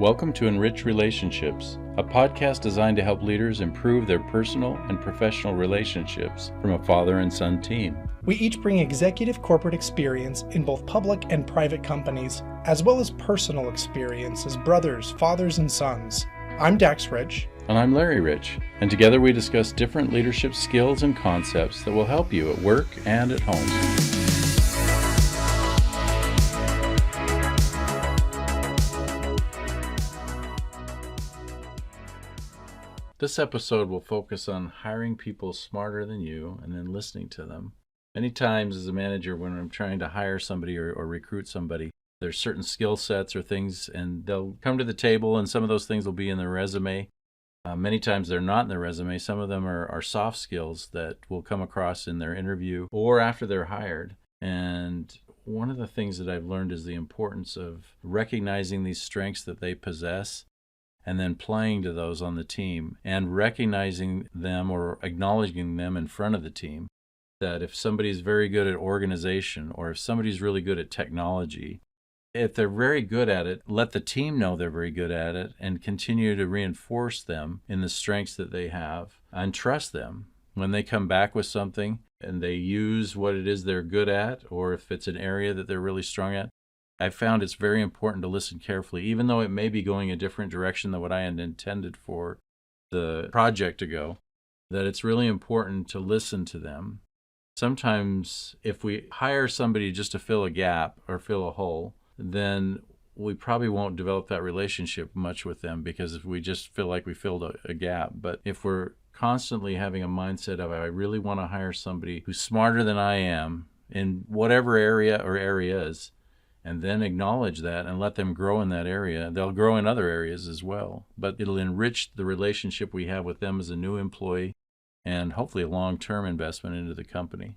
Welcome to EnRich Relationships, a podcast designed to help leaders improve their personal and professional relationships from a father and son team. We each bring executive corporate experience in both public and private companies, as well as personal experience as brothers, fathers, and sons. I'm Dax Rich. And I'm Larry Rich, and together we discuss different leadership skills and concepts that will help you at work and at home. This episode will focus on hiring people smarter than you and then listening to them. Many times as a manager, when I'm trying to hire somebody or recruit somebody, there's certain skill sets or things, and they'll come to the table, and some of those things will be in their resume. Many times they're not in their resume. Some of them are soft skills that will come across in their interview or after they're hired. And one of the things that I've learned is the importance of recognizing these strengths that they possess and then playing to those on the team and recognizing them or acknowledging them in front of the team. That if somebody's very good at organization or if somebody's really good at technology, if they're very good at it, let the team know they're very good at it and continue to reinforce them in the strengths that they have and trust them. When they come back with something and they use what it is they're good at, or if it's an area that they're really strong at, I've found it's very important to listen carefully, even though it may be going a different direction than what I had intended for the project to go, that it's really important to listen to them. Sometimes if we hire somebody just to fill a gap or fill a hole, then we probably won't develop that relationship much with them because if we just feel like we filled a gap. But if we're constantly having a mindset of, I really want to hire somebody who's smarter than I am in whatever area or areas, and then acknowledge that and let them grow in that area. They'll grow in other areas as well, but it'll enrich the relationship we have with them as a new employee and hopefully a long-term investment into the company.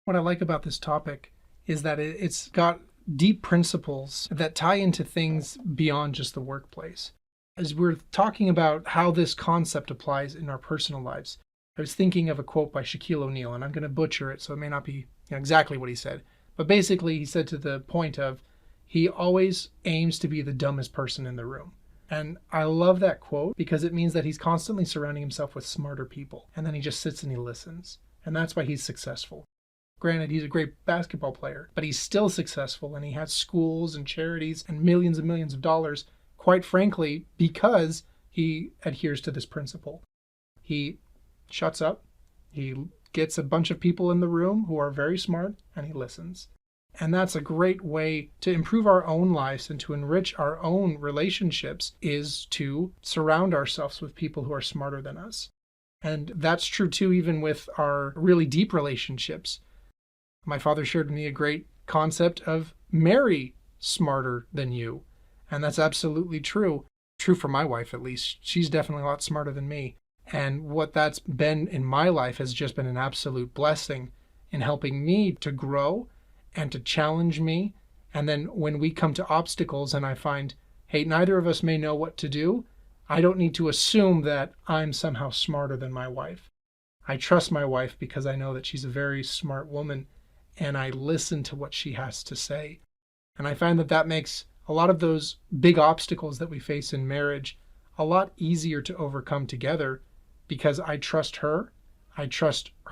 What I like about this topic is that it's got deep principles that tie into things beyond just the workplace. As we're talking about how this concept applies in our personal lives, I was thinking of a quote by Shaquille O'Neal, and I'm going to butcher it, so it may not be exactly what he said. But basically, he said to the point of, he always aims to be the dumbest person in the room. And I love that quote because it means that he's constantly surrounding himself with smarter people. And then he just sits and he listens. And that's why he's successful. Granted, he's a great basketball player, but he's still successful. And he has schools and charities and millions of dollars, quite frankly, because he adheres to this principle. He shuts up. He gets a bunch of people in the room who are very smart, and he listens. And that's a great way to improve our own lives and to enrich our own relationships, is to surround ourselves with people who are smarter than us. And that's true too, even with our really deep relationships. My father shared with me a great concept of marry smarter than you. And that's absolutely true. True for my wife, at least. She's definitely a lot smarter than me. And what that's been in my life has just been an absolute blessing in helping me to grow and to challenge me. And then when we come to obstacles and I find, hey, neither of us may know what to do, I don't need to assume that I'm somehow smarter than my wife. I trust my wife because I know that she's a very smart woman and I listen to what she has to say. And I find that that makes a lot of those big obstacles that we face in marriage a lot easier to overcome together, because I trust her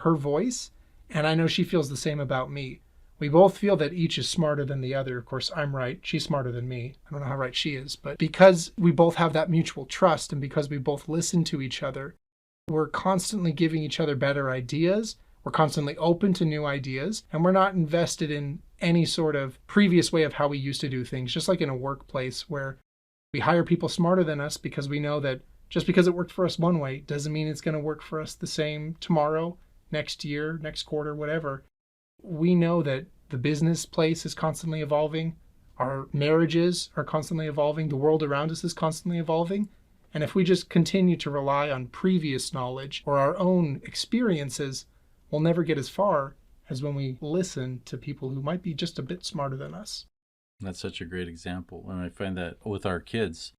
voice, and I know she feels the same about me. We both feel that each is smarter than the other. Of course, I'm right, she's smarter than me. I don't know how right she is, but because we both have that mutual trust and because we both listen to each other, we're constantly giving each other better ideas, we're constantly open to new ideas, and we're not invested in any sort of previous way of how we used to do things, just like in a workplace where we hire people smarter than us because we know that just because it worked for us one way doesn't mean it's going to work for us the same tomorrow, next year, next quarter, whatever. We know that the business place is constantly evolving. Our marriages are constantly evolving. The world around us is constantly evolving. And if we just continue to rely on previous knowledge or our own experiences, we'll never get as far as when we listen to people who might be just a bit smarter than us. That's such a great example. And I find that with our kids,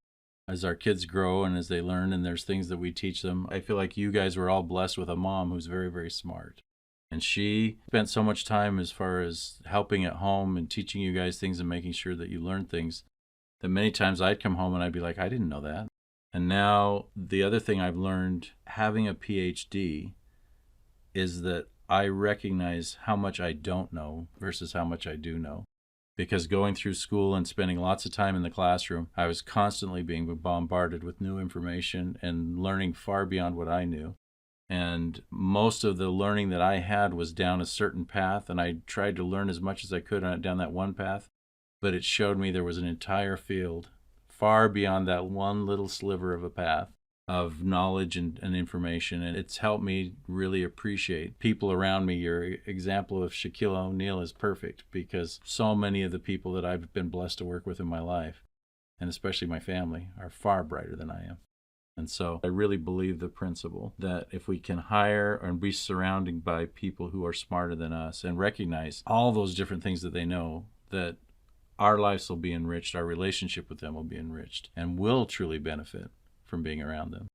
as our kids grow and as they learn and there's things that we teach them, I feel like you guys were all blessed with a mom who's very, very smart. And she spent so much time as far as helping at home and teaching you guys things and making sure that you learn things. that many times I'd come home and I'd be like, I didn't know that. And now the other thing I've learned having a PhD is that I recognize how much I don't know versus how much I do know. Because going through school and spending lots of time in the classroom, I was constantly being bombarded with new information and learning far beyond what I knew. And most of the learning that I had was down a certain path, and I tried to learn as much as I could down that one path, but it showed me there was an entire field far beyond that one little sliver of a path of knowledge and information. And it's helped me really appreciate people around me. Your example of Shaquille O'Neal is perfect, because so many of the people that I've been blessed to work with in my life, and especially my family, are far brighter than I am. And so I really believe the principle that if we can hire and be surrounded by people who are smarter than us and recognize all those different things that they know, that our lives will be enriched, our relationship with them will be enriched, and will truly benefit from being around them.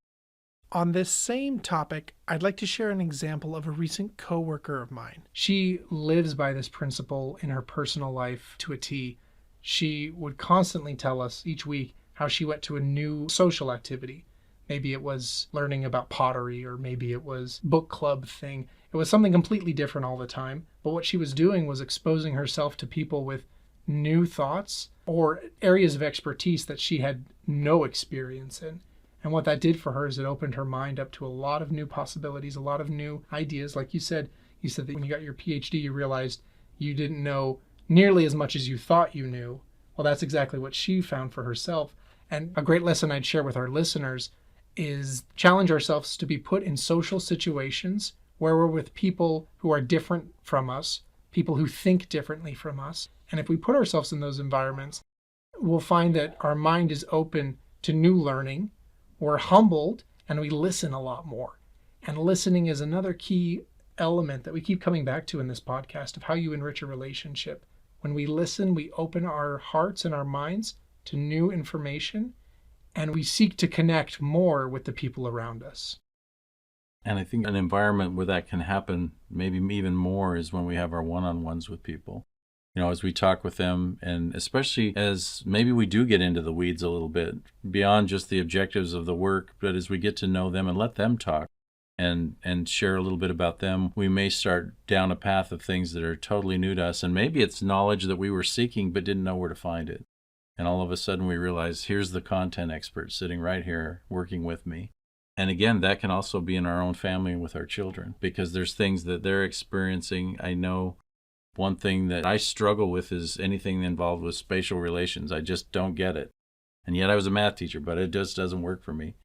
On this same topic, I'd like to share an example of a recent coworker of mine. She lives by this principle in her personal life to a T. She would constantly tell us each week how she went to a new social activity. Maybe it was learning about pottery, or maybe it was book club thing. It was something completely different all the time. But what she was doing was exposing herself to people with new thoughts or areas of expertise that she had no experience in. And what that did for her is it opened her mind up to a lot of new possibilities, a lot of new ideas. Like you said that when you got your PhD, you realized you didn't know nearly as much as you thought you knew. Well, that's exactly what she found for herself. And a great lesson I'd share with our listeners is challenge ourselves to be put in social situations where we're with people who are different from us, people who think differently from us. And if we put ourselves in those environments, we'll find that our mind is open to new learning. We're humbled, and we listen a lot more. And listening is another key element that we keep coming back to in this podcast of how you enrich a relationship. When we listen, we open our hearts and our minds to new information, and we seek to connect more with the people around us. And I think an environment where that can happen maybe even more is when we have our one-on-ones with people. As we talk with them, and especially as maybe we do get into the weeds a little bit, beyond just the objectives of the work, but as we get to know them and let them talk and share a little bit about them, we may start down a path of things that are totally new to us. And maybe it's knowledge that we were seeking but didn't know where to find it. And all of a sudden we realize, here's the content expert sitting right here working with me. And again, that can also be in our own family and with our children, because there's things that they're experiencing. I know one thing that I struggle with is anything involved with spatial relations. I just don't get it. And yet I was a math teacher, but it just doesn't work for me.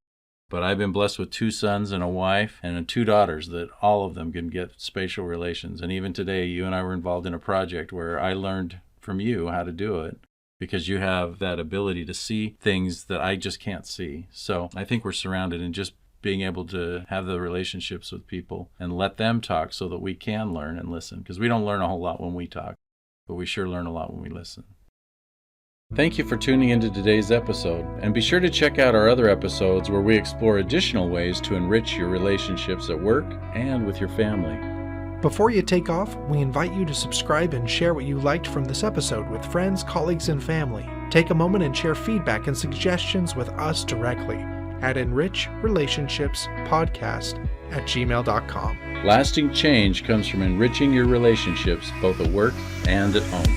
But I've been blessed with 2 sons and a wife and 2 daughters that all of them can get spatial relations. And even today, you and I were involved in a project where I learned from you how to do it, because you have that ability to see things that I just can't see. So I think we're surrounded, and just being able to have the relationships with people and let them talk so that we can learn and listen, because we don't learn a whole lot when we talk, but we sure learn a lot when we listen. Thank you for tuning into today's episode, and be sure to check out our other episodes where we explore additional ways to enrich your relationships at work and with your family. Before you take off, we invite you to subscribe and share what you liked from this episode with friends, colleagues, and family. Take a moment and share feedback and suggestions with us directly at enrichrelationshipspodcast@gmail.com. Lasting change comes from enriching your relationships both at work and at home.